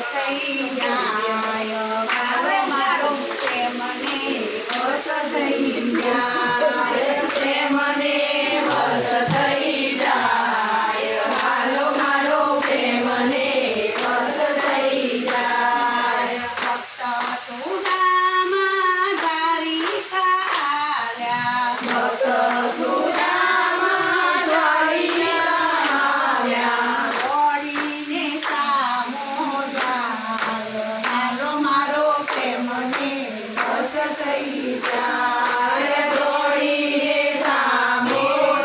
થઈ જાય મારો મારો પ્રેમને વસ થઈ જાય પ્રેમને વસ થઈ જાય હાલો મારો પ્રેમને વસ થઈ જાય ભક્ત સુદામા દ્વારિકા આવ્યા ભક્ત સુદામા દ્વારિકા આવ્યા દોડીને સામો જાય હાલો મારો પ્રેમને વસ થઈ જાય દોડીને સામો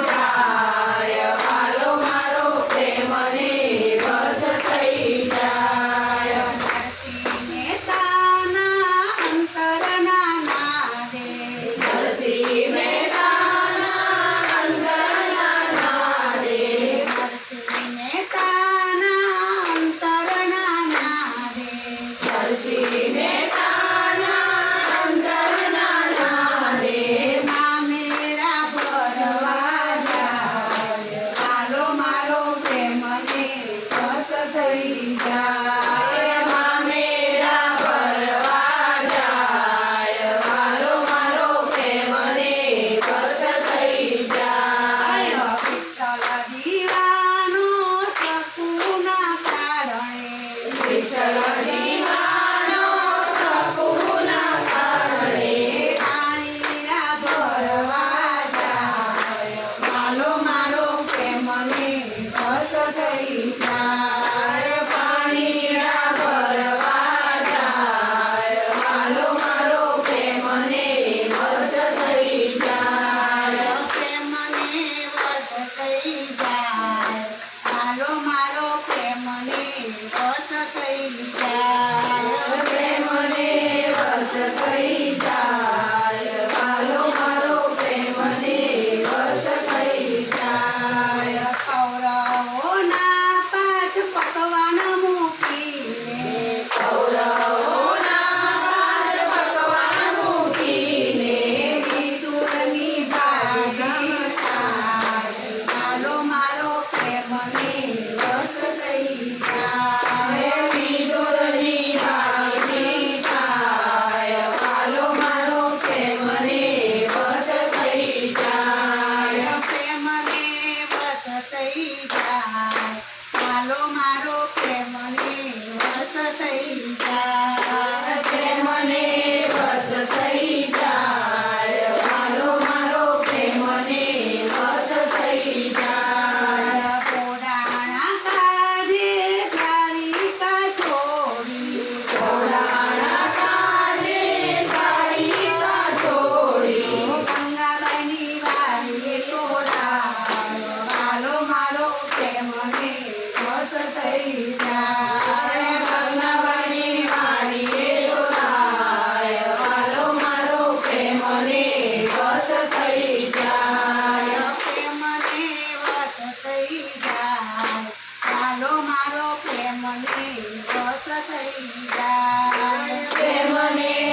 જાય હાલો મારો પ્રેમને વસ થઈ જાય નરસિંહ મહેતાના અંતરના નાદે નરસિંહ મહેતાના અંતરના નાદે નરસિંહ મહેતાના અંતરના નાદે નરસિંહ મહેતાના અંતરના નાદે મા મેરા ભરવા જાય હાલો મારો પ્રેમને વસ થઈ જાય મા મેરા ભરવા જાય હાલો મારો પ્રેમને વસ થઈ જાય વિઠ્ઠલ દીવાનો સકુના કારણે વિઠ્ઠલ દીવાનો સકુના કારણે પાણીના ભરવા જાય હાલો મારો પ્રેમને વસ થઈ જાય પાણીના ભરવા જાય હાલો મારો પ્રેમને વસ થઈ જાય પ્રેમને વસ થઈ જાય હાલો મારો પ્રેમને વસ થઈ જાય પ્રેમને વસ થઈ જાય હાલો મારો પ્રેમને વસ થઈ જાય કૌરવોના પાંચ પકવાન મૂકીને કૌરવોના પાંચ પકવાન મૂકીને વિદુરની ભાગી થાય હાલો મારો પ્રેમને વસ થઈ જાય વિદુરની ભાગી થાય હાલો મારો પ્રેમને વસ થઈ જાય પ્રેમને વસ થઈ જાય હાલો મારો પ્રેમને વસ થઈ જાય પ્રેમને વસ થઈ જાય હાલો મારો પ્રેમને વસ થઈ જાય પોડાણા કાજે દ્વારિકા છોડી પોડાણા કાજે દ્વારિકા છોડી ગંગાબાઈની વારીએ તોલાયો હાલો મારો પ્રેમને વસ થઈ જાય ગંગાબાઈની વારીએ તોલાયો હાલો મારો પ્રેમને વસ થઈ જાય પ્રેમને વસ થઈ જાય હાલો મારો પ્રેમને વસ થઈ જાય પ્રેમને